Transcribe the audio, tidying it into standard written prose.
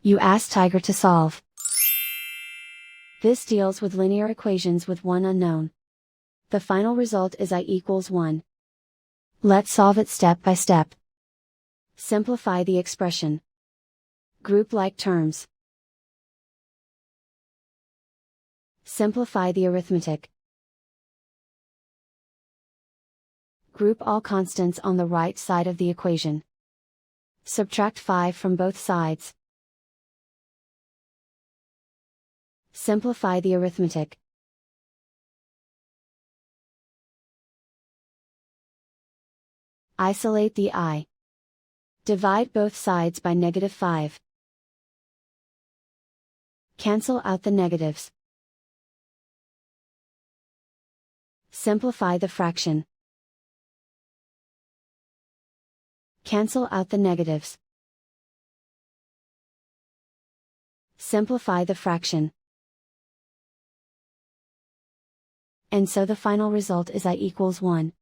You ask Tiger to solve. This deals with linear equations with one unknown. The final result is I equals 1. Let's solve it step by step. Simplify the expression. Group like terms. Simplify the arithmetic. Group all constants on the right side of the equation. Subtract 5 from both sides. Simplify the arithmetic. Isolate the I. Divide both sides by -5. Cancel out the negatives. Simplify the fraction. Cancel out the negatives. Simplify the fraction. And so the final result is I equals 1.